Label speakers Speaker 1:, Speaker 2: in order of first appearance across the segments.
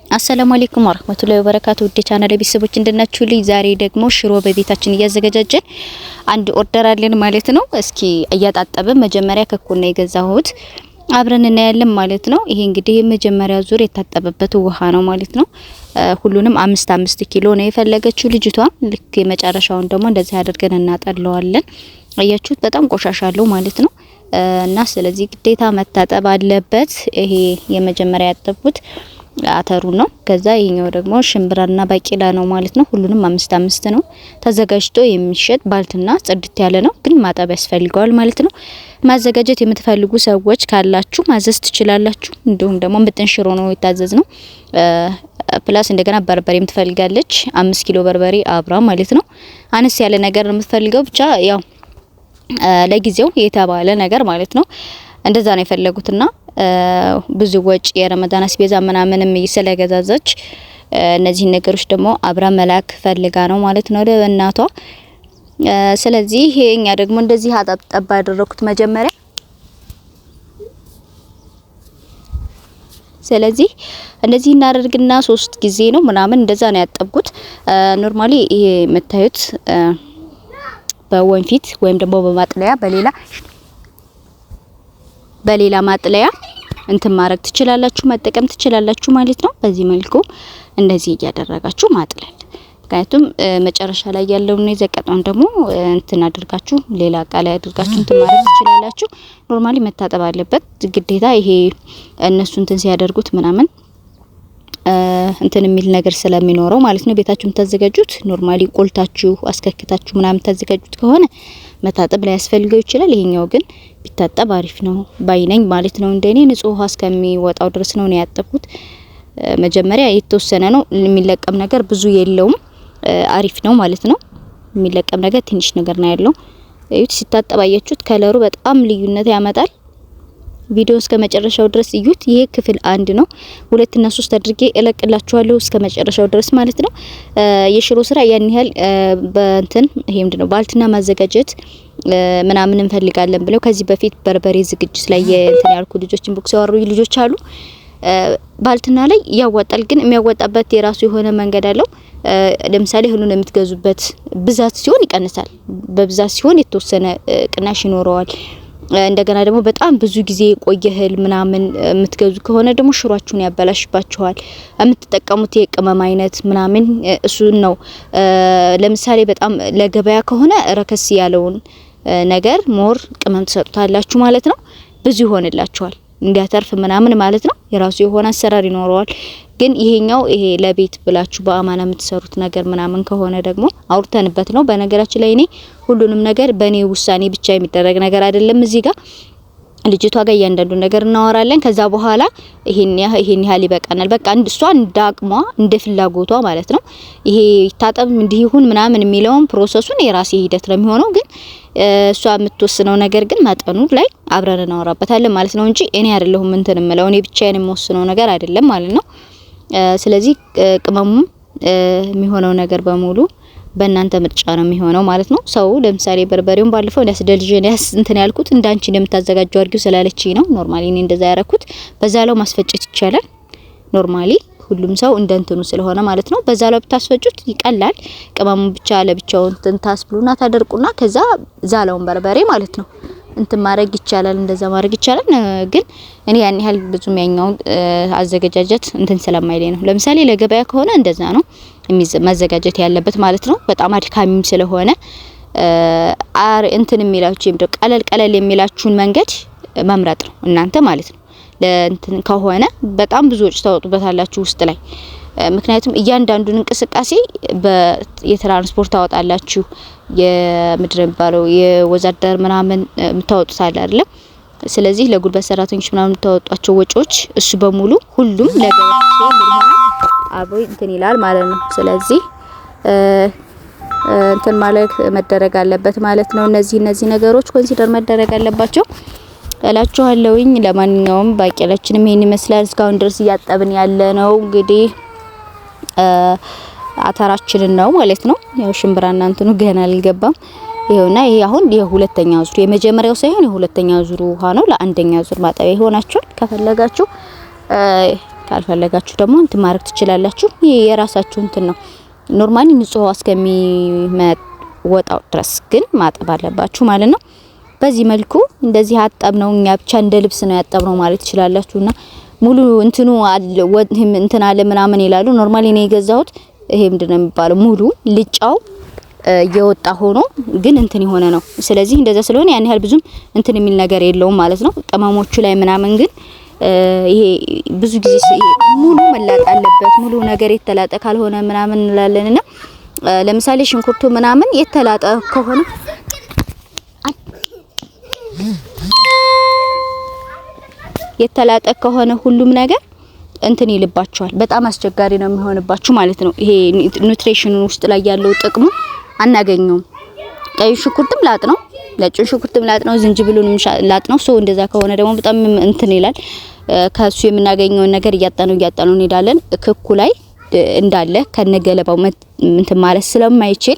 Speaker 1: አሰላሙ አለይኩም ወራህመቱላሂ ወበረካቱ ውድ ቻናል ቤተሰቦች እንደናችሁልኝ ዛሬ ደግሞ ሽሮ በቤታችን እያዘጋጃጀን አንድ ኦርደር አለን ማለት ነው። እስኪ እያጣጣበን መጀመሪያ ከኮና የገዛሁት አብረን እናያለን ማለት ነው። ይሄ እንግዲህ የመጀመሪያ ዙር የታጠበበት ውሃ ነው ማለት ነው። ሁሉንም 5 ኪሎ ነው የፈለገችው ልጅቷ። ልክ የመጨረሻውን ደግሞ እንደዚህ አድርገን እናጠለዋለን። አያችሁት በጣም ቆሻሻ አለው ማለት ነው። እና ስለዚህ ግዴታ መታጠብ አለበት። ይሄ የመጀመሪያ ያጠብኩት አተሩ ነው። ከዛ ይሄኛው ደግሞ ሽምብራና ባቂላ ነው ማለት ነው። ሁሉንም 5 ነው ተዘጋጅቶ የሚሸጥ ባልትና ጽድት ያለ ነው፣ ግን ማጠብ ያስፈልገዋል ማለት ነው። ማዘጋጀት የምትፈልጉ ሰዎች ካላችሁ ማዘዝ ትችላላችሁ። እንዲሁም ደግሞ ምጥን ሽሮ ነው የታዘዝ ነው። ፕላስ እንደገና በርበሬም ትፈልጋለች 5 ኪሎ በርበሬ አብራ ማለት ነው። አነስ ያለ ነገር ነው የምትፈልገው፣ ብቻ ያው ለጊዜው የተባለ ነገር ማለት ነው። እንደዛ ነው የፈለጉትና ብዙ ወጪ የረመዳን አስቤዛ ምናምንም ስለገዛዛች እነዚህ ነገሮች ደግሞ አብራ መላክ ፈልጋ ነው ማለት ነው ለእናቷ። ስለዚህ እኛ ደግሞ እንደዚህ አጣጣባ ያደረኩት መጀመሪያ። ስለዚህ እንደዚህ እናደርግና 3 ጊዜ ነው ምናምን እንደዛ ነው ያጠብኩት። ኖርማሊ ይሄ የምታዩት በወንፊት ወይም ደግሞ በማጥለያ በሌላ ማጥለያ እንትን ማድረግ ትችላላችሁ፣ መጠቀም ትችላላችሁ ማለት ነው። በዚህ መልኩ እንደዚህ እያደረጋችሁ ማጥለል። ምክንያቱም መጨረሻ ላይ ያለውን ነው የዘቀጠውን ደግሞ እንትን አድርጋችሁ ሌላ ቃል አድርጋችሁ እንትን ማድረግ ትችላላችሁ። ኖርማሊ መታጠብ አለበት ግዴታ። ይሄ እነሱ እንትን ሲያደርጉት ምናምን እንትን የሚል ነገር ስለሚኖረው ማለት ነው። ቤታችሁን ተዘጋጁት ኖርማሊ ቆልታችሁ አስከክታችሁ ምናምን ተዘጋጁት ከሆነ መታጠብ ላይ ያስፈልገው ይችላል። ይሄኛው ግን ቢታጠብ አሪፍ ነው ባይነኝ ማለት ነው። እንደኔ ንጹህ ውሃ እስከሚወጣው ድረስ ነው ያጠብኩት። መጀመሪያ የተወሰነ ነው የሚለቀም ነገር ብዙ የለውም፣ አሪፍ ነው ማለት ነው። የሚለቀም ነገር ትንሽ ነገር ነው ያለው። እዩት ሲታጠብ አያችሁት፣ ከለሩ በጣም ልዩነት ያመጣል። ቪዲዮ እስከ መጨረሻው ድረስ እዩት። ይሄ ክፍል 1 ነው። 2 እና 3 አድርጌ እለቅላችኋለሁ እስከ መጨረሻው ድረስ ማለት ነው። የሽሮ ስራ ያን ያህል በእንትን ይሄ ምንድነው ባልትና ማዘጋጀት ምናምን እንፈልጋለን ብለው ከዚህ በፊት በርበሬ ዝግጅት ላይ እንትን ያልኩ ልጆች ኢንቦክስ ያወሩ ልጆች አሉ። ባልትና ላይ ያዋጣል፣ ግን የሚያዋጣበት የራሱ የሆነ መንገድ አለው። ለምሳሌ ሁሉን የምትገዙበት ብዛት ሲሆን ይቀንሳል፣ በብዛት ሲሆን የተወሰነ ቅናሽ ይኖረዋል። እንደገና ደግሞ በጣም ብዙ ጊዜ የቆየ እህል ምናምን የምትገዙ ከሆነ ደግሞ ሽሯችሁን ያበላሽባችኋል። የምትጠቀሙት የቅመም አይነት ምናምን እሱን ነው። ለምሳሌ በጣም ለገበያ ከሆነ ረከስ ያለውን ነገር ሞር ቅመም ትሰጡታላችሁ ማለት ነው። ብዙ ይሆንላችኋል እንዲያተርፍ ምናምን ማለት ነው። የራሱ የሆነ አሰራር ይኖረዋል። ግን ይሄኛው ይሄ ለቤት ብላችሁ በአማና የምትሰሩት ነገር ምናምን ከሆነ ደግሞ አውርተንበት ነው። በነገራችን ላይ እኔ ሁሉንም ነገር በእኔ ውሳኔ ብቻ የሚደረግ ነገር አይደለም። እዚህ ጋር ልጅቷ ጋር እያንዳንዱ ነገር እናወራለን። ከዛ በኋላ ይሄን ያህል ይበቃናል፣ በቃ እሷ እንዳቅሟ እንደ ፍላጎቷ ማለት ነው። ይሄ ይታጠብ እንዲህ ይሁን ምናምን የሚለውን ፕሮሰሱን የራሴ ሂደት ነው የሚሆነው። ግን እሷ የምትወስነው ነገር ግን መጠኑ ላይ አብረን እናወራበታለን ማለት ነው እንጂ እኔ አይደለሁም እንትን የምለው፣ እኔ ብቻዬን የምወስነው ነገር አይደለም ማለት ነው። ስለዚህ ቅመሙ የሚሆነው ነገር በሙሉ በእናንተ ምርጫ ነው የሚሆነው ማለት ነው። ሰው ለምሳሌ በርበሬውን ባለፈው ያስደልጀንያስ እንትን ያልኩት እንዳንቺ እንደምታዘጋጀው አድርጊው ስላለችኝ ነው። ኖርማሊ እኔ እንደዛ ያረኩት። በዛ ላይ ማስፈጨት ይቻላል ኖርማሊ ሁሉም ሰው እንደንትኑ ስለሆነ ማለት ነው። በዛ ላይ ብታስፈጩት ይቀላል። ቅመሙ ብቻ ለብቻው እንትን ታስብሉና ታደርቁና ከዛ ዛላውን በርበሬ ማለት ነው እንትን ማድረግ ይቻላል፣ እንደዛ ማድረግ ይቻላል። ግን እኔ ያን ያህል ብዙም ያኛው አዘገጃጀት እንትን ስለማይለኝ ነው። ለምሳሌ ለገበያ ከሆነ እንደዛ ነው ማዘጋጀት ያለበት ማለት ነው። በጣም አድካሚም ስለሆነ እንትን የሚላችሁ ቀለል የሚላችሁን መንገድ መምረጥ ነው እናንተ ማለት ነው። ለእንትን ከሆነ በጣም ብዙ ወጭ ታወጡበታላችሁ ውስጥ ላይ። ምክንያቱም እያንዳንዱን እንቅስቃሴ የትራንስፖርት ታወጣላችሁ፣ የምድር የሚባለው የወዛደር ምናምን የምታወጡት አለ አይደል? ስለዚህ ለጉልበት ሰራተኞች ምናምን የምታወጧቸው ወጪዎች እሱ በሙሉ ሁሉም ለገበያ አብሮ እንትን ይላል ማለት ነው። ስለዚህ እንትን ማለት መደረግ አለበት ማለት ነው። እነዚህ ነገሮች ኮንሲደር መደረግ አለባቸው እላችኋለሁኝ። ለማንኛውም ባቄላችንም ይሄን ይመስላል። እስካሁን ድረስ እያጠብን ያለ ነው እንግዲህ አተራችንን ነው ማለት ነው። ያው ሽምብራና እንትኑ ገና አልገባም። ይሄውና ይሄ አሁን የሁለተኛው ዙር የመጀመሪያው ሳይሆን የሁለተኛው ዙር ውሃ ነው። ለአንደኛው ዙር ማጠቢያ ይሆናችኋል። ከፈለጋችሁ ካልፈለጋችሁ ደግሞ እንትን ማድረግ ትችላላችሁ። ይሄ የራሳችሁ እንትን ነው። ኖርማሊ ንጹህ እስከሚወጣው ድረስ ግን ማጠብ አለባችሁ ማለት ነው። በዚህ መልኩ እንደዚህ አጠብነው። እኛ ብቻ እንደ ልብስ ነው ያጠብነው ማለት ትችላላችሁና ሙሉ እንትኑ እንትን አለ ምናምን ይላሉ። ኖርማሊ ነው የገዛሁት። ይሄ ምንድነው የሚባለው ሙሉ ልጫው እየወጣ ሆኖ ግን እንትን የሆነ ነው። ስለዚህ እንደዛ ስለሆነ ያን ያህል ብዙም እንትን የሚል ነገር የለውም ማለት ነው። ቅመሞቹ ላይ ምናምን ግን ይሄ ብዙ ጊዜ ሙሉ መላጥ አለበት። ሙሉ ነገር የተላጠ ካልሆነ ምናምን እንላለንና ለምሳሌ ሽንኩርቱ ምናምን የተላጠ ከሆነ ሁሉም ነገር እንትን ይልባችኋል። በጣም አስቸጋሪ ነው የሚሆንባችሁ ማለት ነው። ይሄ ኑትሪሽኑ ውስጥ ላይ ያለው ጥቅሙ አናገኘውም። ቀይ ሽንኩርትም ላጥ ነው፣ ነጭ ሽንኩርትም ላጥ ነው፣ ዝንጅብሉንም ላጥ ነው። ሶ እንደዛ ከሆነ ደግሞ በጣም እንትን ይላል። ከሱ የምናገኘውን ነገር እያጣነው እንሄዳለን። ክኩ ላይ እንዳለ ከነገለባው እንትን ማለት ስለማይችል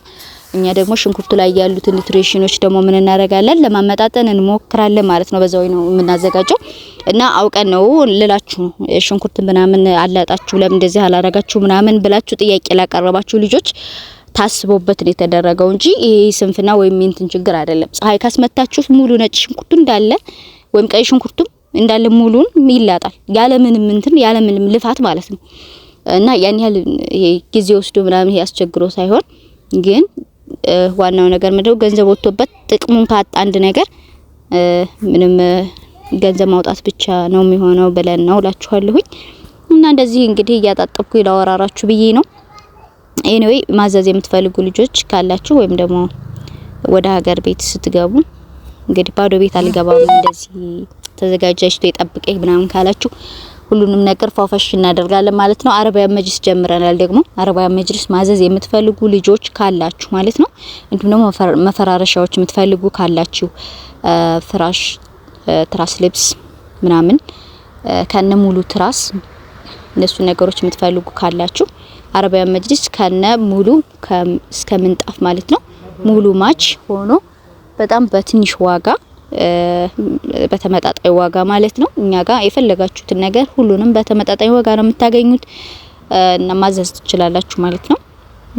Speaker 1: እኛ ደግሞ ሽንኩርቱ ላይ ያሉትን ኑትሪሽኖች ደግሞ ምን እናደርጋለን ለማመጣጠን እንሞክራለን ማለት ነው። በዛው ነው የምናዘጋጀው እና አውቀን ነው ልላችሁ ሽንኩርት ምናምን አላጣችሁ ለምን እንደዚህ አላረጋችሁ ምናምን ብላችሁ ጥያቄ ላቀረባችሁ ልጆች ታስቦበት ነው የተደረገው እንጂ ይሄ ስንፍና ወይም እንትን ችግር አይደለም። ፀሐይ ካስመታችሁ ሙሉ ነጭ ሽንኩርቱ እንዳለ ወይም ቀይ ሽንኩርቱ እንዳለ ሙሉን ይላጣል ያለምንም እንትን ያለምንም ልፋት ማለት ነው። እና ያን ያህል ይሄ ጊዜ ወስዶ ምናምን ያስቸግሮ ሳይሆን ግን ዋናው ነገር ምንድነው ገንዘብ ወጥቶበት ጥቅሙን ካጣ አንድ ነገር ምንም ገንዘብ ማውጣት ብቻ ነው የሚሆነው ብለን ነው እላችኋለሁኝ። እና እንደዚህ እንግዲህ እያጣጣብኩ ይላወራራችሁ ብዬ ነው። ኤኒዌይ ማዘዝ የምትፈልጉ ልጆች ካላችሁ ወይም ደግሞ ወደ ሀገር ቤት ስትገቡ እንግዲህ ባዶ ቤት አልገባም እንደዚህ ተዘጋጃጅቶ ይጠብቀኝ ምናምን ካላችሁ ሁሉንም ነገር ፋፋሽ እናደርጋለን ማለት ነው። አረቢያ መጅሊስ ጀምረናል። ደግሞ አረቢያ መጅሊስ ማዘዝ የምትፈልጉ ልጆች ካላችሁ ማለት ነው። እንዲሁም ደግሞ መፈራረሻዎች የምትፈልጉ ካላችሁ ፍራሽ፣ ትራስ ልብስ ምናምን ከነ ሙሉ ትራስ እነሱ ነገሮች የምትፈልጉ ካላችሁ አረቢያ መጅሊስ ከነ ሙሉ እስከ ምንጣፍ ማለት ነው ሙሉ ማች ሆኖ በጣም በትንሽ ዋጋ በተመጣጣኝ ዋጋ ማለት ነው። እኛ ጋር የፈለጋችሁትን ነገር ሁሉንም በተመጣጣኝ ዋጋ ነው የምታገኙት እና ማዘዝ ትችላላችሁ ማለት ነው።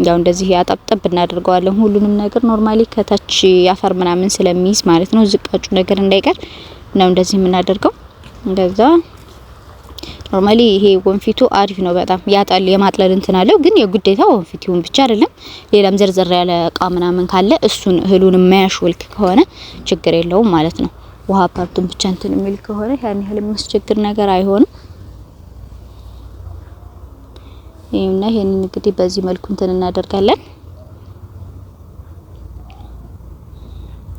Speaker 1: ያው እንደዚህ ያጣብጠብ እናደርገዋለን ሁሉንም ነገር ኖርማሊ ከታች ያፈር ምናምን ስለሚይዝ ማለት ነው ዝቃጩ ነገር እንዳይቀር ነው እንደዚህ የምናደርገው። እንደዛ ኖርማሊ ይሄ ወንፊቱ አሪፍ ነው በጣም ያጣል የማጥለል እንትን አለው። ግን የግዴታ ወንፊቱን ብቻ አይደለም ሌላም ዘርዘር ያለ እቃ ምናምን ካለ እሱን እህሉን የማያሽወልክ ከሆነ ችግር የለውም ማለት ነው። ውሃ ፓርቱን ብቻ እንትን የሚል ከሆነ ያን ያህል የሚያስቸግር ነገር አይሆንም። ይሄና ይሄን እንግዲህ በዚህ መልኩ እንትን እናደርጋለን።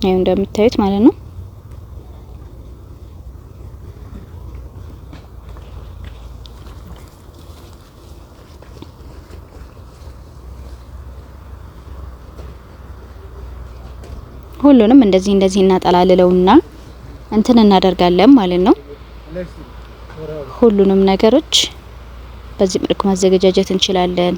Speaker 1: ይሄን እንደምታዩት ማለት ነው። ሁሉንም እንደዚህ እናጠላልለውና እንትን እናደርጋለን ማለት ነው። ሁሉንም ነገሮች በዚህ መልኩ ማዘጋጀት እንችላለን።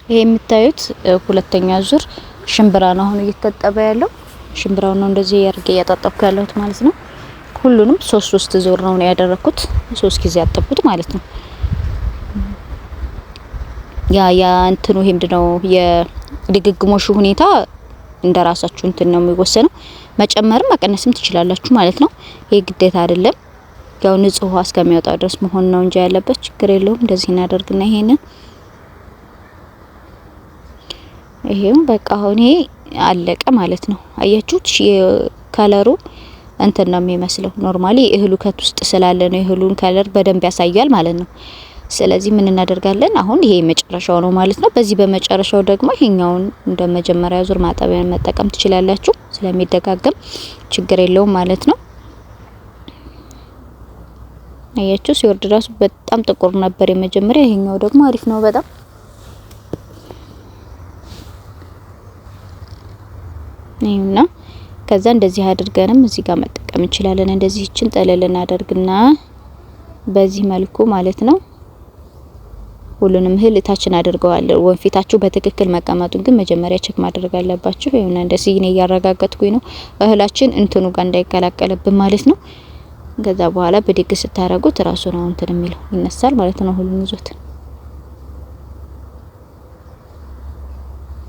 Speaker 1: ይሄ የምታዩት ሁለተኛ ዙር ሽምብራ ነው አሁን እየተጠበ ያለው። ሽምብራው ነው እንደዚህ ያርገ ያጣጣብኩ ያለሁት ማለት ነው። ሁሉንም 3 ዙር ነው ያደረኩት 3 ጊዜ ያጠብኩት ማለት ነው። ያ እንትኑ ይሄ ምንድነው የድግግሞሹ ሁኔታ እንደራሳችሁ እንትን ነው የሚወሰነው። መጨመርም መቀነስም ትችላላችሁ ማለት ነው። ይሄ ግዴታ አይደለም። ያው ንጹህ ውሃ እስከሚወጣ ድረስ መሆን ነው እንጂ ያለበት ችግር የለውም። እንደዚህ እናደርግና ይሄው በቃ አሁን ይሄ አለቀ ማለት ነው። አያችሁት የከለሩ እንትን ነው የሚመስለው። ኖርማሊ እህሉ ከት ውስጥ ስላለ ነው የእህሉን ከለር በደንብ ያሳያል ማለት ነው። ስለዚህ ምን እናደርጋለን አሁን ይሄ መጨረሻው ነው ማለት ነው። በዚህ በመጨረሻው ደግሞ ይሄኛውን እንደ መጀመሪያ ዙር ማጠቢያን መጠቀም ትችላላችሁ። ስለሚደጋገም ችግር የለውም ማለት ነው። አያችሁ ሲወርድ ራሱ በጣም ጥቁር ነበር የመጀመሪያ። ይሄኛው ደግሞ አሪፍ ነው በጣም ነውና ከዛ እንደዚህ አድርገንም እዚህ ጋር መጠቀም እንችላለን። እንደዚህ እቺን ጠለል እናደርግና በዚህ መልኩ ማለት ነው ሁሉንም እህል ታችን አድርገዋለሁ። ወንፊታችሁ በትክክል መቀመጡን ግን መጀመሪያ ቼክ ማድረግ አለባችሁ። ይሄን እንደዚህ እኔ እያረጋገጥኩኝ ነው እህላችን እንትኑ ጋር እንዳይቀላቀልብን ማለት ነው። ከዛ በኋላ በድግ ስታረጉት ራሱ ነው እንትን የሚለው ይነሳል ማለት ነው። ሁሉን ይዞት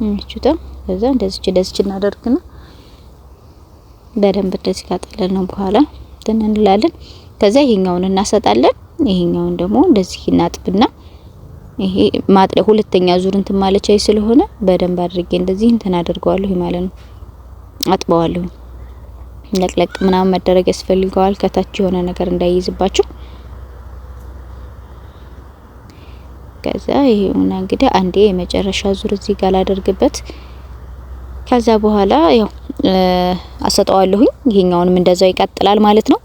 Speaker 1: እቺታ ከዛ እንደዚህ እናደርግና በደንብ እንደዚህ ካጠለልነው በኋላ እንላለን። ከዛ ይሄኛውን እናሰጣለን። ይሄኛውን ደግሞ እንደዚህ እናጥብና ይሄ ማጥለ ሁለተኛ ዙር እንትን ማለቻይ ስለሆነ በደንብ አድርጌ እንደዚህ እንትን አድርገዋለሁ ማለት ነው። አጥበዋለሁ። ለቅለቅ ምናምን መደረግ ያስፈልገዋል ከታች የሆነ ነገር እንዳይይዝባችሁ። ከዛ ይሄውና እንግዲህ አንዴ የመጨረሻ ዙር እዚህ ጋር ላደርግበት። ከዛ በኋላ ያው አሰጣዋለሁ። ይሄኛውንም እንደዛው ይቀጥላል ማለት ነው።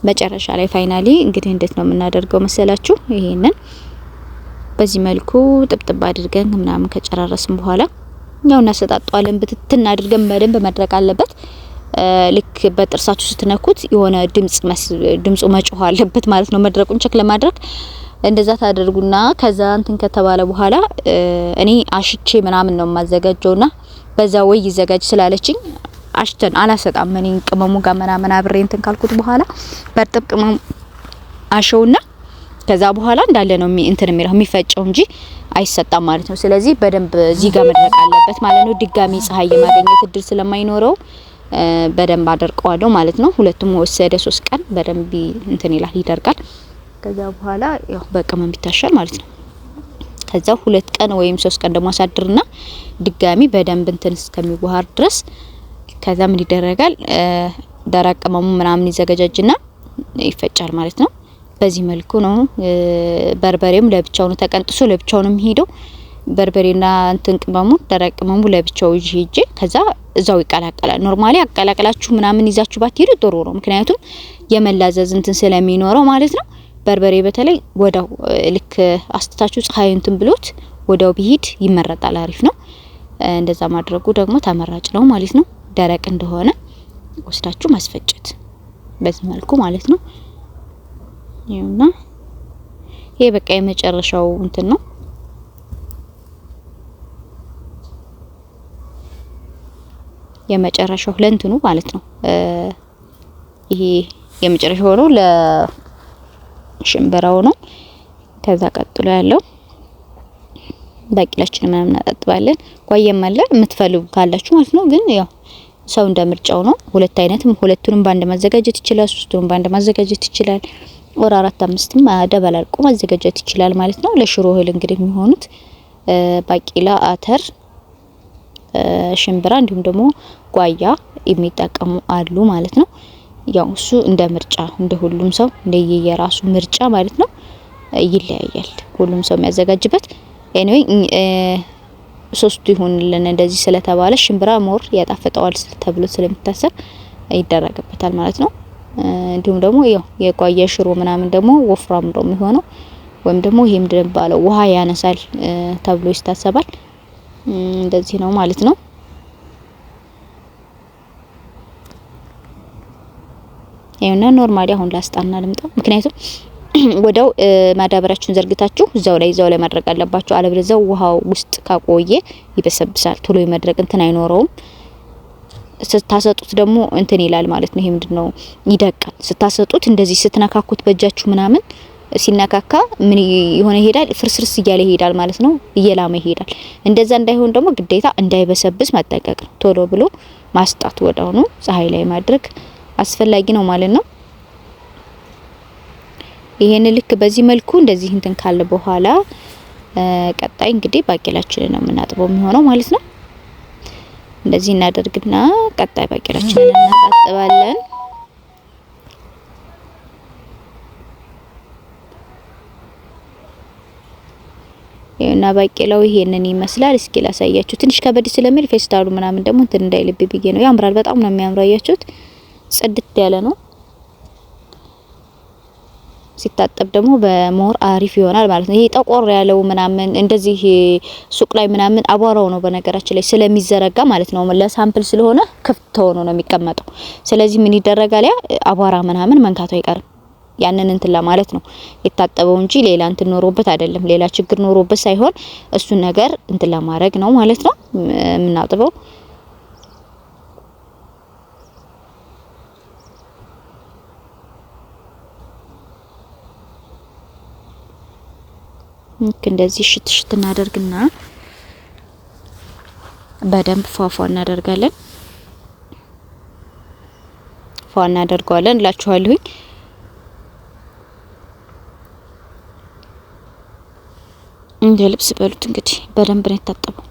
Speaker 1: መጨረሻ ላይ ፋይናሊ እንግዲህ እንዴት ነው የምናደርገው መሰላችሁ? ይሄንን በዚህ መልኩ ጥብጥብ አድርገን ምናምን ከጨራረስን በኋላ ያው እናሰጣጣዋለን። ብትትና አድርገን በደንብ መድረቅ አለበት። ልክ በጥርሳችሁ ስትነኩት የሆነ ድምጹ መጮህ አለበት ማለት ነው። መድረቁን ቸክ ለማድረግ እንደዛ ታደርጉና ከዛ እንትን ከተባለ በኋላ እኔ አሽቼ ምናምን ነው የማዘጋጀውና በዛ ወይ ይዘጋጅ ስላለችኝ አሽተን አላሰጣም። እኔ ቅመሙ ጋር ምናምን አብሬ እንትን ካልኩት በኋላ በርጥብ ቅመሙ አሸውና ከዛ በኋላ እንዳለ ነው እንትን የሚለው የሚፈጨው እንጂ አይሰጣም ማለት ነው። ስለዚህ በደንብ እዚህ ጋር መድረቅ አለበት ማለት ነው። ድጋሚ ፀሐይ የማግኘት እድል ስለማይኖረው በደንብ አደርቀዋለሁ ማለት ነው። ሁለቱም ወሰደ 3 ቀን በደንብ እንትን ይላል ይደርቃል። ከዛ በኋላ ያው በቅመም ይታሻል ማለት ነው። ከዛ 2 ቀን ወይም 3 ቀን ደግሞ አሳድርና ድጋሚ በደንብ እንትን እስከሚዋሃድ ድረስ ከዛ ምን ይደረጋል? ደረቅ ቅመሙ ምናምን ይዘጋጃጅና ይፈጫል ማለት ነው። በዚህ መልኩ ነው። በርበሬም ለብቻው ነው ተቀንጥሶ ለብቻው ነው የሚሄደው። በርበሬና እንትን ቅመሙ ደረቅ ቅመሙ ለብቻው ይሄጄ ከዛ እዛው ይቀላቀላል። ኖርማሊ አቀላቀላችሁ ምናምን ይዛችሁ ባትሄዱ ጥሩ ነው። ምክንያቱም የመላዘዝ እንትን ስለሚኖረው ማለት ነው። በርበሬ በተለይ ወዳው ልክ አስተታችሁ ፀሐይ እንትን ብሎት ወዳው ቢሄድ ይመረጣል። አሪፍ ነው። እንደዛ ማድረጉ ደግሞ ተመራጭ ነው ማለት ነው። ደረቅ እንደሆነ ወስዳችሁ ማስፈጨት በዚህ መልኩ ማለት ነው። ይሁንና ይሄ በቃ የመጨረሻው እንትን ነው። የመጨረሻው ለእንትኑ ማለት ነው። ይሄ የመጨረሻው ነው ለሽምብራው ነው። ከዛ ቀጥሎ ያለው ባቂላችን ምናምን እናጠጥባለን። ጓየም አለ የምትፈልጉ ካላችሁ ማለት ነው። ግን ያው ሰው እንደምርጫው ነው። ሁለት አይነትም ሁለቱንም ባንድ ማዘጋጀት ይችላል። ሶስቱንም ባንድ ማዘጋጀት ይችላል። ወር 4 5ም ደበላልቆ ማዘጋጀት ይችላል ማለት ነው። ለሽሮ እህል እንግዲህ የሚሆኑት ባቂላ፣ አተር፣ ሽምብራ እንዲሁም ደግሞ ጓያ የሚጠቀሙ አሉ ማለት ነው። ያው እሱ እንደ ምርጫ እንደ ሁሉም ሰው እንደየራሱ ምርጫ ማለት ነው ይለያያል። ሁሉም ሰው የሚያዘጋጅበት ኤኒዌይ ሶስቱ ይሆንልን እንደዚህ ስለተባለ ሽምብራ ሞር ያጣፍጠዋል ተብሎ ስለሚታሰብ ይደረግበታል ማለት ነው። እንዲሁም ደግሞ ያው የጓያ ሽሮ ምናምን ደግሞ ወፍራም ነው የሚሆነው ወይም ደግሞ ይሄም እንደባለው ውሃ ያነሳል ተብሎ ይታሰባል። እንደዚህ ነው ማለት ነው። ይሄና ኖርማሊ አሁን ላስጣና ልምጣ። ምክንያቱም ወዳው ማዳበራችሁን ዘርግታችሁ እዛው ላይ ማድረግ አለባችሁ። አለበለዚያ ውሃው ውስጥ ካቆየ ይበሰብሳል። ቶሎ የመድረቅ እንትን አይኖረውም። ስታሰጡት ደግሞ እንትን ይላል ማለት ነው። ይሄ ምንድነው ይደቃል። ስታሰጡት እንደዚህ ስትነካኩት በእጃችሁ ምናምን ሲነካካ ምን ይሆነ ይሄዳል፣ ፍርስርስ እያለ ይሄዳል ማለት ነው። እየላመ ይሄዳል። እንደዛ እንዳይሆን ደግሞ ግዴታ እንዳይበሰብስ መጠንቀቅ ነው። ቶሎ ብሎ ማስጣት ወዳው ነው ፀሐይ ላይ ማድረግ አስፈላጊ ነው ማለት ነው። ይሄን ልክ በዚህ መልኩ እንደዚህ እንትን ካለ በኋላ ቀጣይ እንግዲህ ባቂላችንን ነው የምናጥበው የሚሆነው ማለት ነው። እንደዚህ እናደርግና ቀጣይ ባቂላችንን እናጣጥባለን። እና ባቂላው ይሄንን ይመስላል። እስኪ ላሳያችሁ። ትንሽ ከበድ ስለሚል ፌስታሉ ምናምን ደግሞ እንትን እንዳይልብ ብዬ ነው። ያምራል፣ በጣም ነው የሚያምረው። አያችሁት? ጽድት ያለ ነው። ሲታጠብ ደግሞ በሞር አሪፍ ይሆናል ማለት ነው። ይሄ ጠቆር ያለው ምናምን እንደዚህ ሱቅ ላይ ምናምን አቧራው ነው በነገራችን ላይ ስለሚዘረጋ ማለት ነው። ለሳምፕል ስለሆነ ክፍት ሆኖ ነው የሚቀመጠው። ስለዚህ ምን ይደረጋል? ያ አቧራ ምናምን መንካቱ አይቀርም። ያንን እንትን ለማለት ነው የታጠበው እንጂ ሌላ እንትን ኖሮበት አይደለም። ሌላ ችግር ኖሮበት ሳይሆን እሱን ነገር እንትን ለማድረግ ነው ማለት ነው የምናጥበው። እንደዚህ ሽት ሽት እናደርግና በደንብ ፏፏ እናደርጋለን። ፏ እናደርገዋለን እላችኋለሁ። እንደ ልብስ በሉት እንግዲህ በደንብ ነው የታጠበው።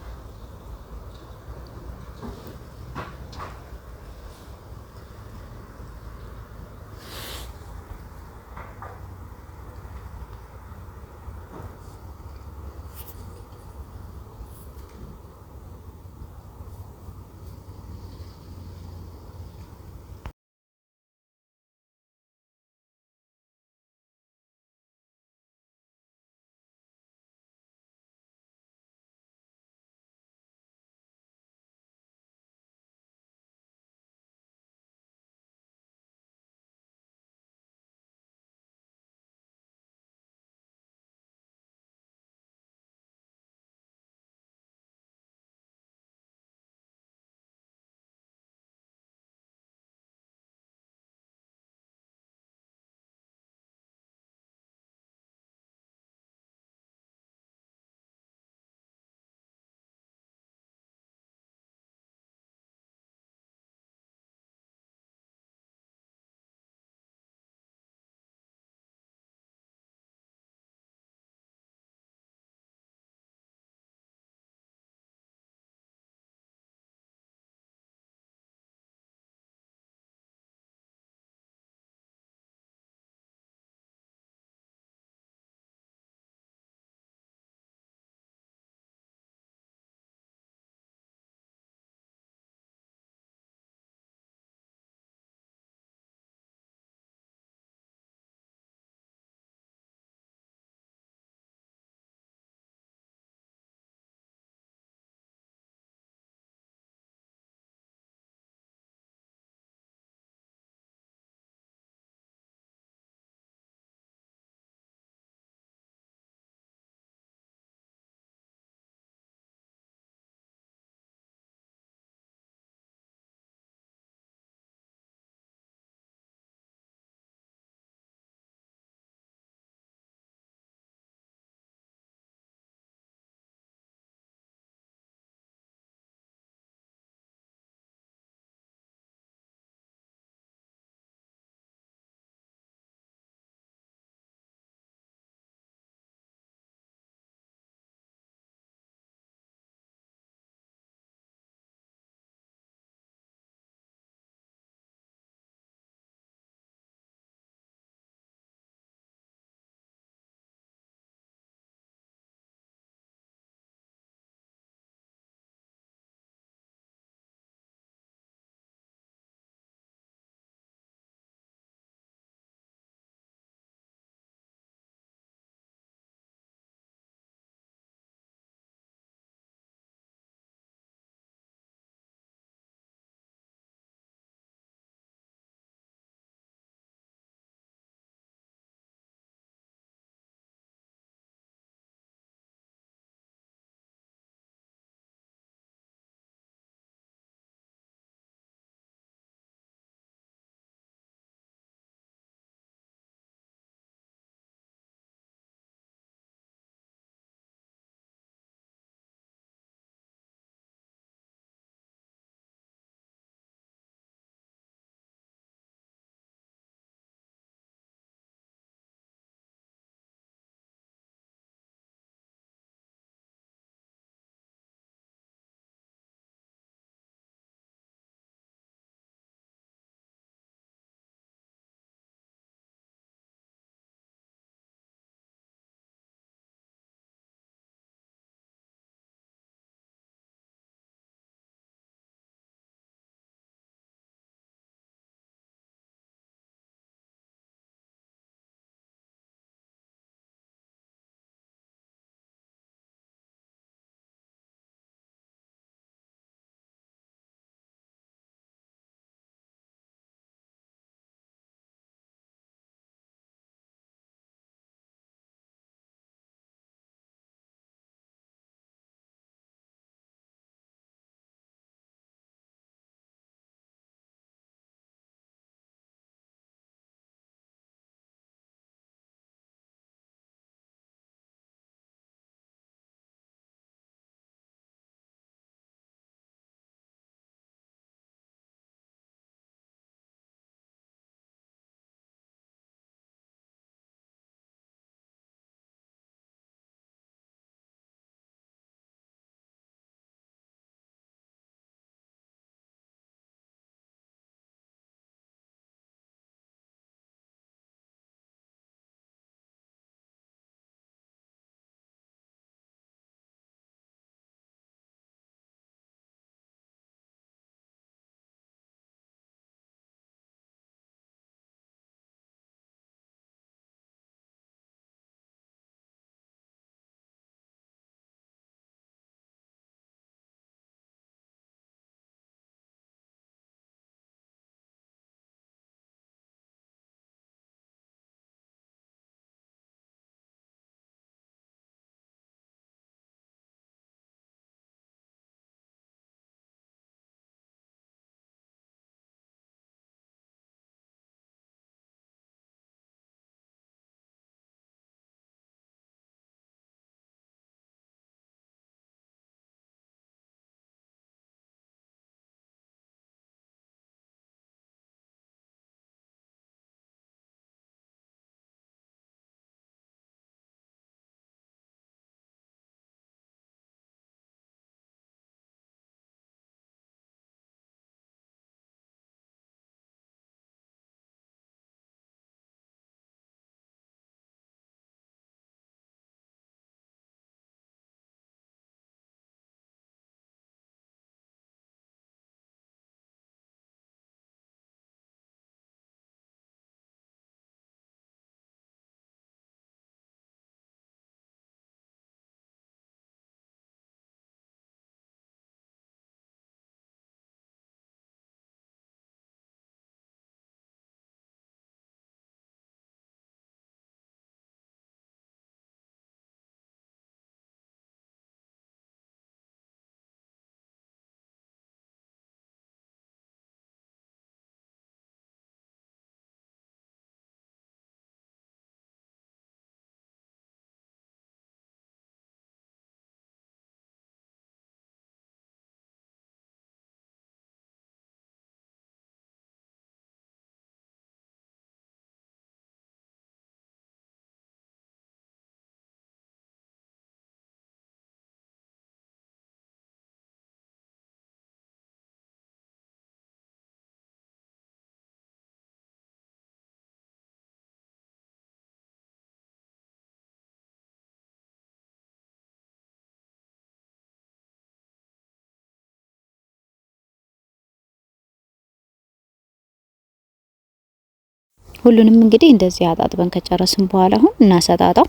Speaker 1: ሁሉንም እንግዲህ እንደዚህ አጣጥበን ከጨረስን በኋላ አሁን እናሰጣጣው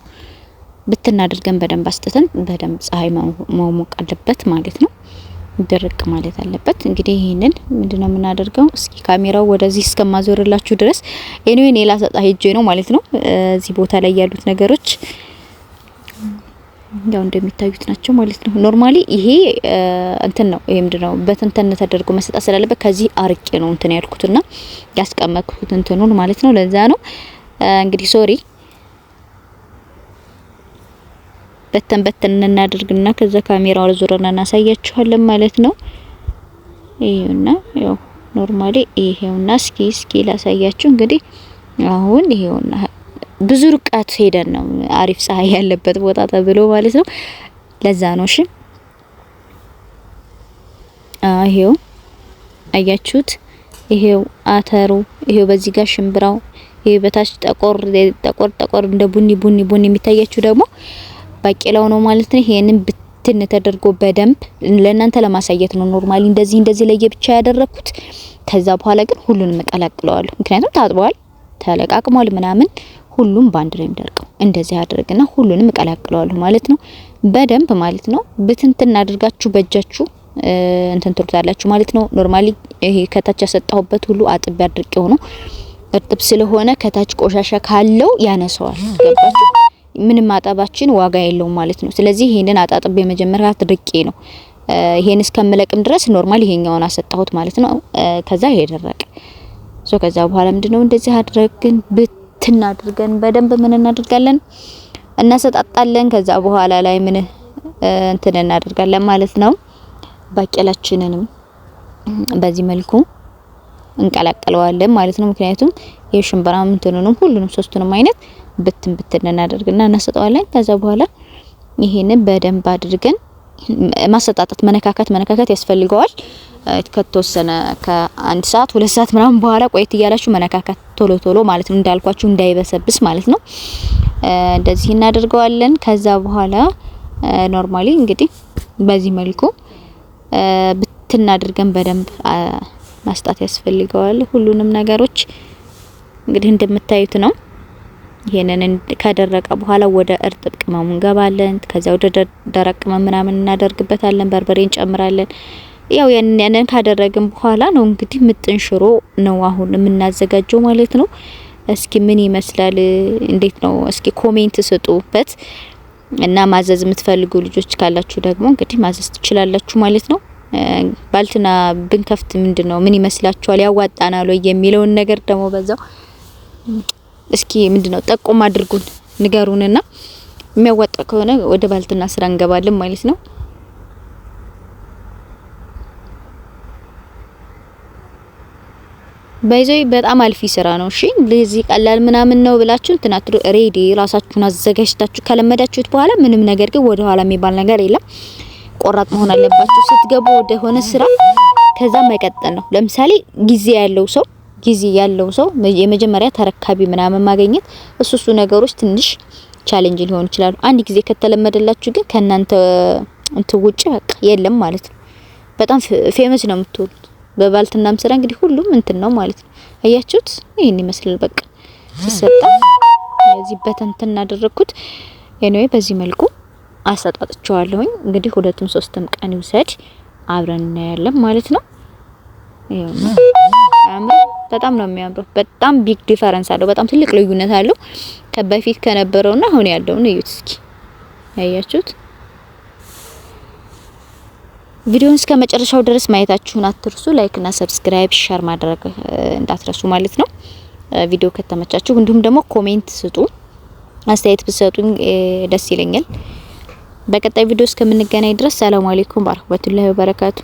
Speaker 1: ብትናደርገን በደንብ አስጥተን በደንብ ፀሐይ መሞቅ አለበት ማለት ነው። ድርቅ ማለት አለበት። እንግዲህ ይሄንን ምንድነው የምናደርገው? እስኪ ካሜራው ወደዚህ እስከማዞርላችሁ ድረስ ኤኒዌይ ኔላ ሰጣ ሄጄ ነው ማለት ነው። እዚህ ቦታ ላይ ያሉት ነገሮች ያው እንደሚታዩት ናቸው ማለት ነው። ኖርማሊ ይሄ እንትን ነው። ይሄ ምንድነው በተንተን ተደርጎ መሰጣት ስላለበት ከዚህ አርቄ ነው እንትን ያልኩትና ያስቀመጥኩት እንትኑን ማለት ነው። ለዛ ነው እንግዲህ ሶሪ በተን እናደርግና ከዛ ካሜራው ዙረና እናሳያችኋለን ማለት ነው። ይሄውና ያው ኖርማሊ ይሄውና እስኪ ላሳያችሁ እንግዲህ አሁን ይሄውና ብዙ ርቀት ሄደን ነው አሪፍ ፀሐይ ያለበት ቦታ ተብሎ ማለት ነው። ለዛ ነው እሺ። ይሄው አያችሁት? ይሄው አተሩ፣ ይሄው በዚህ ጋር ሽምብራው፣ ይሄ በታች ጠቆር እንደ ቡኒ የሚታያችሁ ደግሞ ባቄላው ነው ማለት ነው። ይሄንን ብትን ተደርጎ በደንብ ለእናንተ ለማሳየት ነው ኖርማሊ እንደዚህ ለየብቻ ያደረኩት። ከዛ በኋላ ግን ሁሉንም እቀላቅለዋለሁ። ምክንያቱም ታጥቧል፣ ተለቃቅሟል ምናምን ሁሉም ባንድ ላይ እንደርቀው እንደዚህ አድርግና ሁሉንም እቀላቅለዋለሁ ማለት ነው። በደንብ ማለት ነው ብትንትን አድርጋችሁ በእጃችሁ እንትን ትሩታላችሁ ማለት ነው። ኖርማሊ ይሄ ከታች ያሰጣሁበት ሁሉ አጥብ አድርቄው ነው። እርጥብ ስለሆነ ከታች ቆሻሻ ካለው ያነሰዋል። ገባችሁ? ምንም ማጠባችን ዋጋ የለውም ማለት ነው። ስለዚህ ይሄንን አጣጥቤ መጀመሪያ አድርቄ ነው ይሄን እስከምለቅም ድረስ ኖርማሊ ይሄኛውን አሰጣሁት ማለት ነው። ከዛ ይሄ ደረቀ። ከዛ በኋላ ምንድነው እንደዚህ አድርገን ብትናድርገን በደንብ ምን እናደርጋለን? እናሰጣጣለን። ከዛ በኋላ ላይ ምን እንትን እናደርጋለን ማለት ነው። ባቄላችንንም በዚህ መልኩ እንቀላቀለዋለን ማለት ነው። ምክንያቱም የሽምብራም እንትኑንም ሁሉንም ሶስቱንም አይነት ብትን እናደርግና እናሰጣዋለን። ከዛ በኋላ ይሄንን በደንብ አድርገን ማሰጣጣት መነካካት ያስፈልገዋል። ከተወሰነ ከአንድ ሰዓት 2 ሰዓት ምናምን በኋላ ቆይት እያላችሁ መነካካት ቶሎ ማለት ነው። እንዳልኳችሁ እንዳይበሰብስ ማለት ነው። እንደዚህ እናደርገዋለን። ከዛ በኋላ ኖርማሊ እንግዲህ በዚህ መልኩ ብትን አድርገን በደንብ ማስጣት ያስፈልገዋል። ሁሉንም ነገሮች እንግዲህ እንደምታዩት ነው። ይሄንን ከደረቀ በኋላ ወደ እርጥብ ቅመሙ እንገባለን። ከዛ ወደ ደረቅ ቅመም ምናምን እናደርግበታለን። በርበሬ እንጨምራለን። ያው ያንን ካደረግን በኋላ ነው እንግዲህ ምጥን ሽሮ ነው አሁን የምናዘጋጀው ማለት ነው። እስኪ ምን ይመስላል እንዴት ነው? እስኪ ኮሜንት ስጡበት እና ማዘዝ የምትፈልጉ ልጆች ካላችሁ ደግሞ እንግዲህ ማዘዝ ትችላላችሁ ማለት ነው። ባልትና ብንከፍት ምንድነው ምን ይመስላችኋል? ያዋጣናል ወይ የሚለውን ነገር ደግሞ በዛው እስኪ ምንድነው ጠቆም አድርጉን ንገሩንና የሚያዋጣ ከሆነ ወደ ባልትና ስራ እንገባለን ማለት ነው። ባይዘይ በጣም አልፊ ስራ ነው። እሺ ለዚህ ቀላል ምናምን ነው ብላችሁ እንትናትሩ ሬዲ ራሳችሁን አዘጋጅታችሁ ከለመዳችሁት በኋላ ምንም ነገር ግን ወደ ኋላ የሚባል ነገር የለም። ቆራጥ መሆን አለባችሁ ስትገቡ ወደ ሆነ ስራ። ከዛ መቀጠል ነው። ለምሳሌ ጊዜ ያለው ሰው የመጀመሪያ ተረካቢ ምናምን ማግኘት እሱ ነገሮች ትንሽ ቻሌንጅ ሊሆን ይችላል። አንድ ጊዜ ከተለመደላችሁ ግን ከናንተ ውጪ በቃ የለም ማለት ነው። በጣም ፌመስ ነው የምትሆኑት። በባልትናም ስራ እንግዲህ ሁሉም እንትን ነው ማለት ነው። አያችሁት? ይሄን ይመስላል በቃ ሲሰጣ እዚህ በተንተን አደረኩት። ኤኒዌይ በዚህ መልኩ አሰጣጥቻለሁኝ። እንግዲህ 2ም 3ም ቀን ይውሰድ አብረን እናያለን ማለት ነው። ይሄው በጣም ነው የሚያምረው። በጣም ቢግ ዲፈረንስ አለው። በጣም ትልቅ ልዩነት አለው ከበፊት ከነበረውና አሁን ያለውን እዩት እስኪ። አያችሁት? ቪዲዮውን እስከ መጨረሻው ድረስ ማየታችሁን አትርሱ። ላይክ እና ሰብስክራይብ ሼር ማድረግ እንዳትረሱ ማለት ነው። ቪዲዮ ከተመቻችሁ እንዲሁም ደግሞ ኮሜንት ስጡ። አስተያየት ብትሰጡኝ ደስ ይለኛል። በቀጣይ ቪዲዮ እስከምንገናኝ ድረስ ሰላም አለይኩም ወራህመቱላሂ ወበረካቱ።